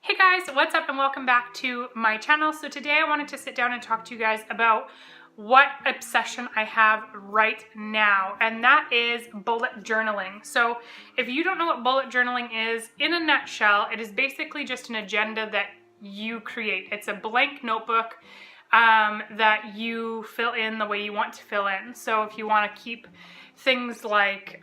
Hey guys, what's up and welcome back to my channel. So today I wanted to sit down and talk to you guys about what obsession I have right now, and that is bullet journaling. So if you don't know what bullet journaling is, in a nutshell, it is basically just an agenda that you create. It's a blank notebook that you fill in the way you want to fill in. So if you want to keep things like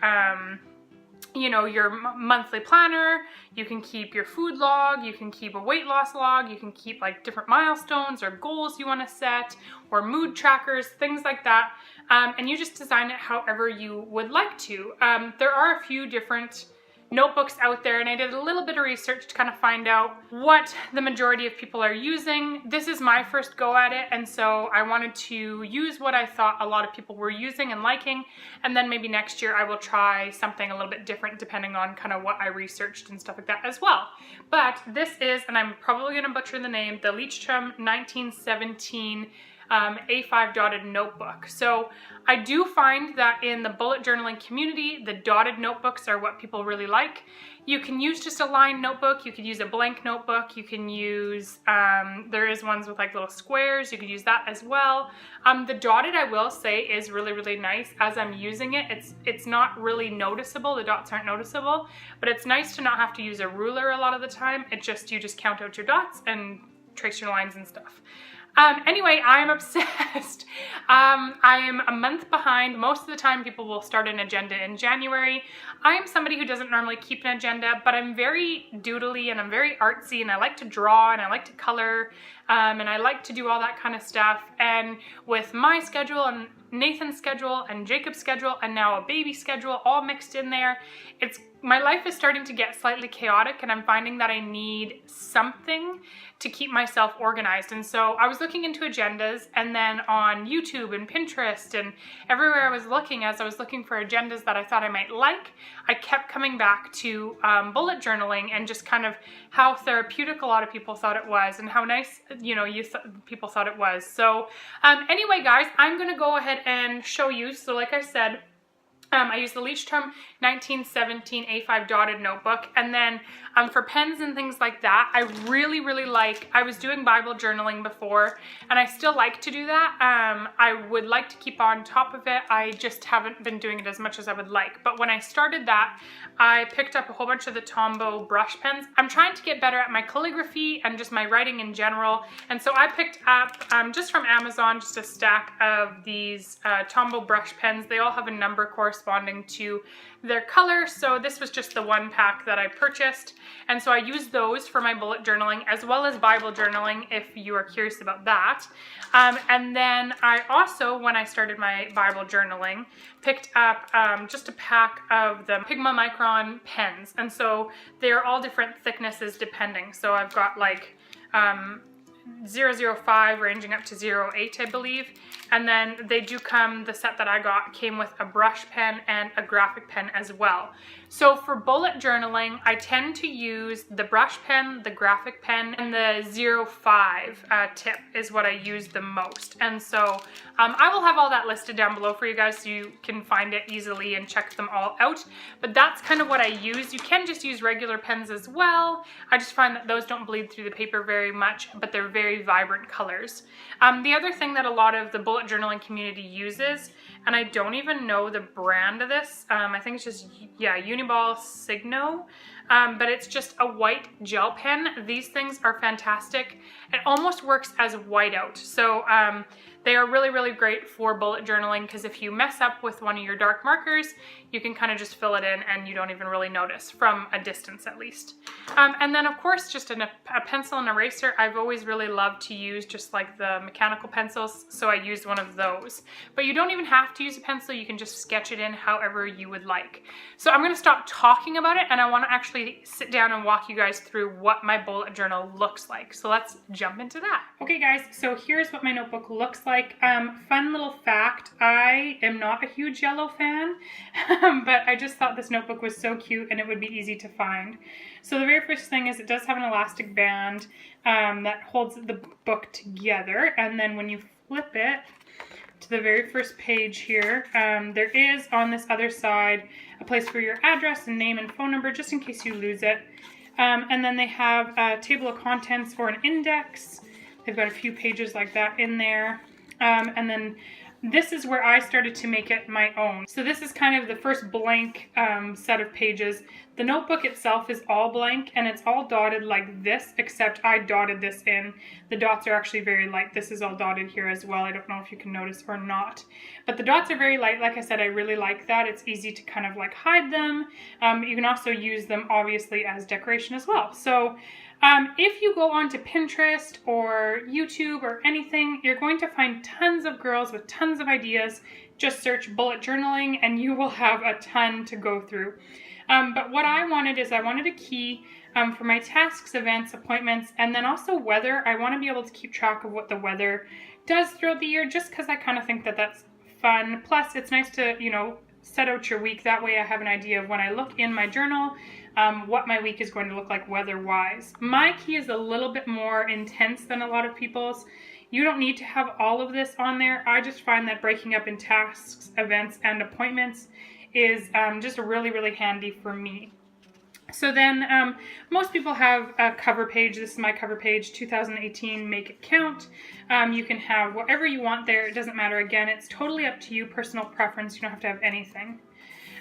your monthly planner, you can keep your food log, you can keep a weight loss log, you can keep like different milestones or goals you want to set, or mood trackers, things like that, and you just design it however you would like to. There are a few different notebooks out there, and I did a little bit of research to kind of find out what the majority of people are using. This is my first go at it, and so I wanted to use what I thought a lot of people were using and liking, and then maybe next year I will try something a little bit different depending on kind of what I researched and stuff like that as well. But this is, and I'm probably going to butcher the name, the Leachtum 1917 A5 dotted notebook. So I do find that in the bullet journaling community, the dotted notebooks are what people really like. You can use just a lined notebook, you could use a blank notebook, you can use, there is ones with like little squares, you could use that as well. The dotted, I will say, is really, really nice. As I'm using it, it's not really noticeable, the dots aren't noticeable, but it's nice to not have to use a ruler a lot of the time. You just count out your dots and trace your lines and stuff. Anyway, I'm obsessed. I am a month behind. Most of the time people will start an agenda in January. I am somebody who doesn't normally keep an agenda, but I'm very doodly and I'm very artsy, and I like to draw and I like to color, and I like to do all that kind of stuff. And with my schedule and Nathan's schedule and Jacob's schedule and now a baby schedule all mixed in there, my life is starting to get slightly chaotic, and I'm finding that I need something to keep myself organized. And so I was looking into agendas, and then on YouTube and Pinterest and everywhere I was looking, as I was looking for agendas that I thought I might like, I kept coming back to bullet journaling and just kind of how therapeutic a lot of people thought it was and how nice, people thought it was. So anyway, guys, I'm going to go ahead and show you. So like I said, I use the Leachtum 1917 A5 dotted notebook, and then for pens and things like that, I really, really like, I was doing Bible journaling before, and I still like to do that. I would like to keep on top of it. I just haven't been doing it as much as I would like. But when I started that, I picked up a whole bunch of the Tombow brush pens. I'm trying to get better at my calligraphy and just my writing in general, and so I picked up, just from Amazon, just a stack of these Tombow brush pens. They all have a number corresponding to their color, so this was just the one pack that I purchased, and so I use those for my bullet journaling as well as Bible journaling if you are curious about that. And then I also, when I started my Bible journaling, picked up just a pack of the Pigma Micron pens, and so they're all different thicknesses depending. So I've got like 005 ranging up to 08, I believe. And then they do come, the set that I got came with a brush pen and a graphic pen as well. So for bullet journaling, I tend to use the brush pen, the graphic pen, and the 05 tip is what I use the most. And so I will have all that listed down below for you guys so you can find it easily and check them all out. But that's kind of what I use. You can just use regular pens as well. I just find that those don't bleed through the paper very much, but they're very vibrant colors. The other thing that a lot of the bullet journaling community uses, and I don't even know the brand of this, I think it's just, Uniball Signo, but it's just a white gel pen. These things are fantastic. It almost works as whiteout. So they are really, really great for bullet journaling, because if you mess up with one of your dark markers, you can kind of just fill it in and you don't even really notice, from a distance at least. And then of course, just a pencil and eraser. I've always really loved to use just like the mechanical pencils, so I used one of those. But you don't even have to use a pencil, you can just sketch it in however you would like. So I'm gonna stop talking about it, and I wanna actually sit down and walk you guys through what my bullet journal looks like. So let's jump into that. Okay guys, so here's what my notebook looks like. Fun little fact, I am not a huge yellow fan, but I just thought this notebook was so cute and it would be easy to find. So the very first thing is it does have an elastic band that holds the book together, and then when you flip it to the very first page here, there is on this other side a place for your address and name and phone number, just in case you lose it. And then they have a table of contents or an index. They've got a few pages like that in there. And then this is where I started to make it my own. So this is kind of the first blank set of pages. The notebook itself is all blank and it's all dotted like this, except I dotted this in. The dots are actually very light. This is all dotted here as well. I don't know if you can notice or not. But the dots are very light. Like I said, I really like that. It's easy to kind of like hide them. You can also use them obviously as decoration as well. So if you go onto Pinterest or YouTube or anything, you're going to find tons of girls with tons of ideas. Just search bullet journaling and you will have a ton to go through. But what I wanted is I wanted a key for my tasks, events, appointments, and then also weather. I want to be able to keep track of what the weather does throughout the year, just because I kind of think that that's fun. Plus, it's nice to, you know, set out your week. That way I have an idea of when I look in my journal, what my week is going to look like weather-wise. My key is a little bit more intense than a lot of people's. You don't need to have all of this on there. I just find that breaking up in tasks, events, and appointments is just really, really handy for me. So then most people have a cover page. This is my cover page, 2018 Make It Count. You can have whatever you want there. It doesn't matter. Again, it's totally up to you, personal preference. You don't have to have anything.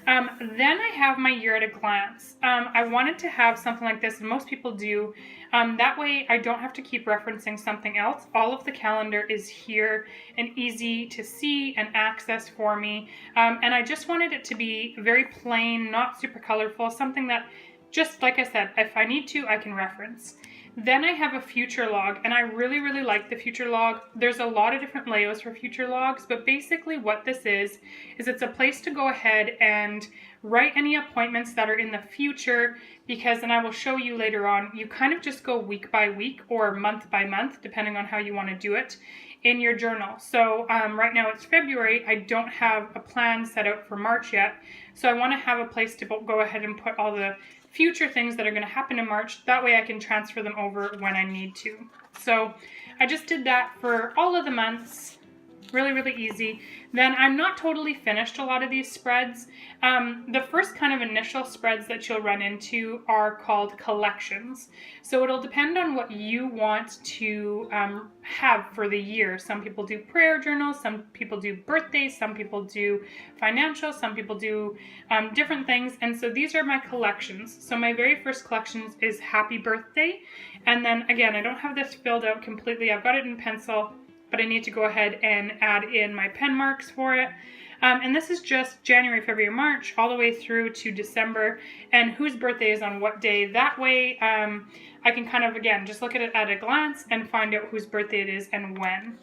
Then I have my year at a glance. I wanted to have something like this, and most people do. That way I don't have to keep referencing something else. All of the calendar is here and easy to see and access for me. And I just wanted it to be very plain, not super colorful, something that, just like I said, if I need to, I can reference. Then I have a future log, and I really, really like the future log. There's a lot of different layouts for future logs, but basically what this is it's a place to go ahead and write any appointments that are in the future, because, and I will show you later on, you kind of just go week by week or month by month, depending on how you want to do it in your journal. So right now it's February. I don't have a plan set out for March yet. So I want to have a place to go ahead and put all the future things that are going to happen in March. That way I can transfer them over when I need to. So I just did that for all of the months. Really, really easy. Then I'm not totally finished a lot of these spreads. The first kind of initial spreads that you'll run into are called collections. So it'll depend on what you want to have for the year. Some people do prayer journals, some people do birthdays, some people do financial, some people do different things. And so these are my collections. So my very first collection is Happy Birthday. And then again, I don't have this filled out completely. I've got it in pencil, but I need to go ahead and add in my pen marks for it. And this is just January, February, March, all the way through to December, and whose birthday is on what day. That way I can kind of, again, just look at it at a glance and find out whose birthday it is and when.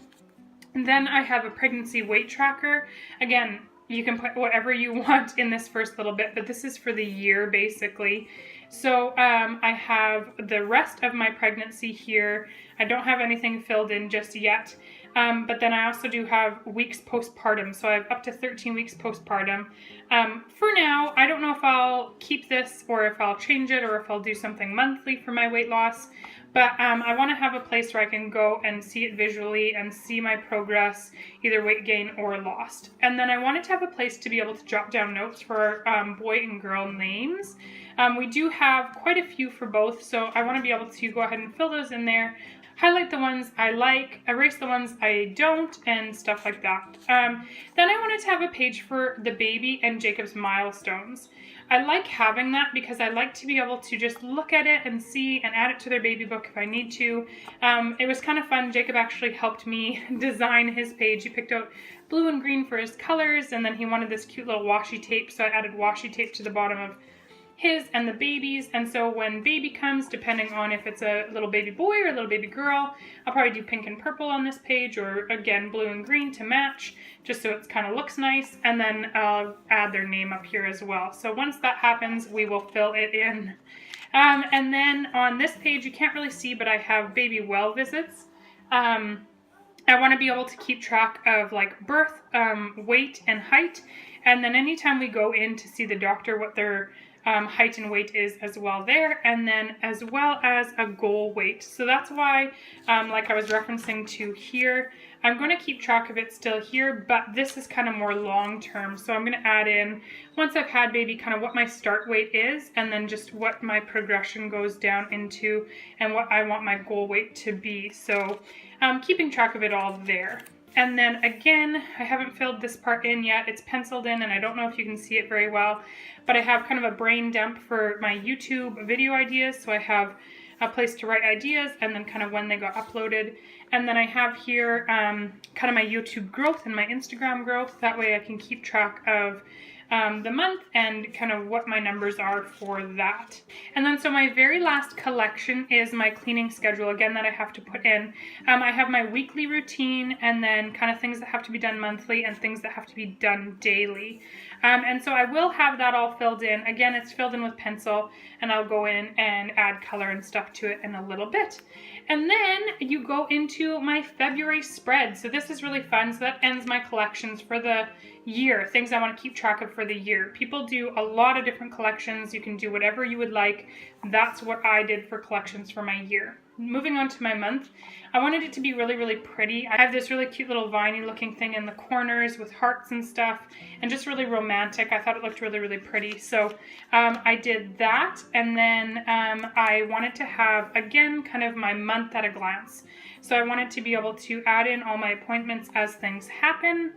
And then I have a pregnancy weight tracker. Again, you can put whatever you want in this first little bit, but this is for the year, basically. So I have the rest of my pregnancy here. I don't have anything filled in just yet. But then I also do have weeks postpartum. So I have up to 13 weeks postpartum. For now, I don't know if I'll keep this or if I'll change it or if I'll do something monthly for my weight loss. But I want to have a place where I can go and see it visually and see my progress, either weight gain or lost. And then I wanted to have a place to be able to jot down notes for boy and girl names. We do have quite a few for both, so I want to be able to go ahead and fill those in there, highlight the ones I like, erase the ones I don't, and stuff like that. Then I wanted to have a page for the baby and Jacob's milestones. I like having that because I like to be able to just look at it and see and add it to their baby book if I need to. It was kind of fun. Jacob actually helped me design his page. He picked out blue and green for his colors, and then he wanted this cute little washi tape, so I added washi tape to the bottom of his and the baby's. And so when baby comes, depending on if it's a little baby boy or a little baby girl, I'll probably do pink and purple on this page, or again blue and green to match, just so it kind of looks nice. And then I'll add their name up here as well. So once that happens, we will fill it in. And then on this page, you can't really see, but I have baby well visits. I want to be able to keep track of like birth, weight, and height. And then anytime we go in to see the doctor, what their height and weight is as well there, and then as well as a goal weight. So that's why, like I was referencing to here, I'm going to keep track of it still here, but this is kind of more long term. So I'm going to add in, once I've had baby, kind of what my start weight is, and then just what my progression goes down into and what I want my goal weight to be. So keeping track of it all there. And then again, I haven't filled this part in yet. It's penciled in and I don't know if you can see it very well, but I have kind of a brain dump for my YouTube video ideas. So I have a place to write ideas and then kind of when they got uploaded. And then I have here kind of my YouTube growth and my Instagram growth. That way I can keep track of the month and kind of what my numbers are for that. And then so my very last collection is my cleaning schedule, again, that I have to put in. I have my weekly routine and then kind of things that have to be done monthly and things that have to be done daily. And so I will have that all filled in. Again, it's filled in with pencil and I'll go in and add color and stuff to it in a little bit. And then you go into my February spread. So this is really fun. So that ends my collections for the year, things I want to keep track of for the year. People do a lot of different collections. You can do whatever you would like. That's what I did for collections for my year. Moving on to my month, I wanted it to be really, really pretty. I have this really cute little viney looking thing in the corners with hearts and stuff and just really romantic. I thought it looked really, really pretty. So I did that, and then I wanted to have, again, kind of my month at a glance. So I wanted to be able to add in all my appointments as things happen,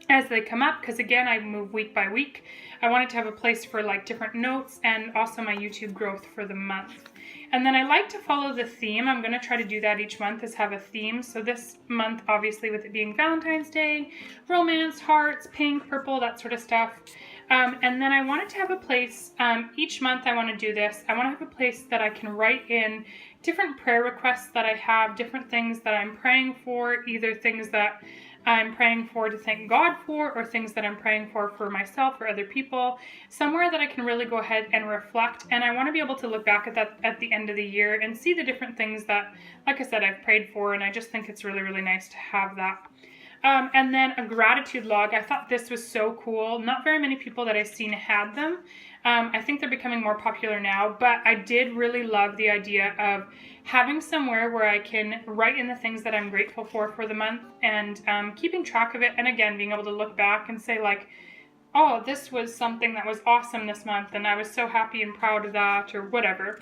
as they come up, because again, I move week by week. I wanted to have a place for like different notes and also my YouTube growth for the month. And then I like to follow the theme. I'm going to try to do that each month, is have a theme. So this month, obviously, with it being Valentine's Day, romance, hearts, pink, purple, that sort of stuff. And then I wanted to have a place, each month I want to do this. I want to have a place that I can write in different prayer requests that I have, different things that I'm praying for, either things that I'm praying for to thank God for, or things that I'm praying for myself or other people, somewhere that I can really go ahead and reflect. And I want to be able to look back at that at the end of the year and see the different things that, like I said, I've prayed for, and I just think it's really, really nice to have that. And then a gratitude log. I thought this was so cool. Not very many people that I've seen had them. I think they're becoming more popular now, but I did really love the idea of having somewhere where I can write in the things that I'm grateful for the month, and keeping track of it, and again, being able to look back and say like, oh, this was something that was awesome this month, and I was so happy and proud of that, or whatever.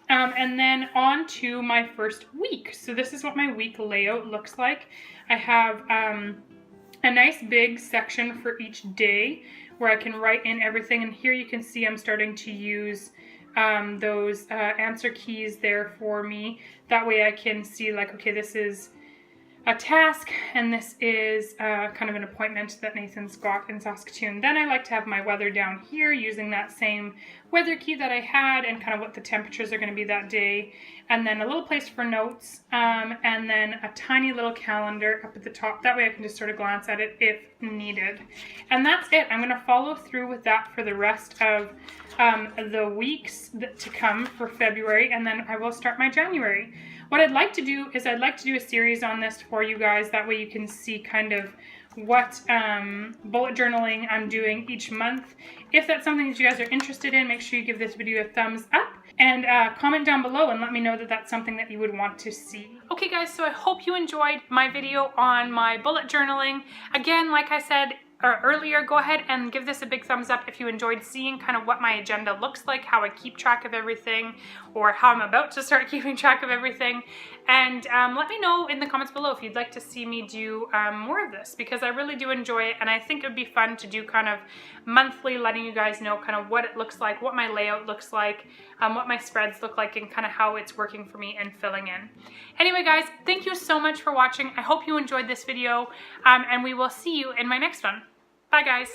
And then on to my first week. So this is what my week layout looks like. I have a nice big section for each day where I can write in everything. And here you can see I'm starting to use those answer keys there for me. That way I can see like, okay, this is a task, and this is kind of an appointment that Nathan's got in Saskatoon. Then I like to have my weather down here using that same weather key that I had, and kind of what the temperatures are going to be that day. And then a little place for notes, and then a tiny little calendar up at the top. That way I can just sort of glance at it if needed. And that's it. I'm going to follow through with that for the rest of the weeks to come for February, and then I will start my January. What I'd like to do is I'd like to do a series on this for you guys. That way you can see kind of what bullet journaling I'm doing each month. If that's something that you guys are interested in, make sure you give this video a thumbs up, and comment down below and let me know that that's something that you would want to see. Okay guys, so I hope you enjoyed my video on my bullet journaling. Again, like I said earlier, go ahead and give this a big thumbs up if you enjoyed seeing kind of what my agenda looks like, how I keep track of everything, or how I'm about to start keeping track of everything. And let me know in the comments below if you'd like to see me do more of this, because I really do enjoy it, and I think it would be fun to do kind of monthly, letting you guys know kind of what it looks like, what my layout looks like, what my spreads look like, and kind of how it's working for me and filling in. Anyway guys, thank you so much for watching. I hope you enjoyed this video, and we will see you in my next one. Bye guys.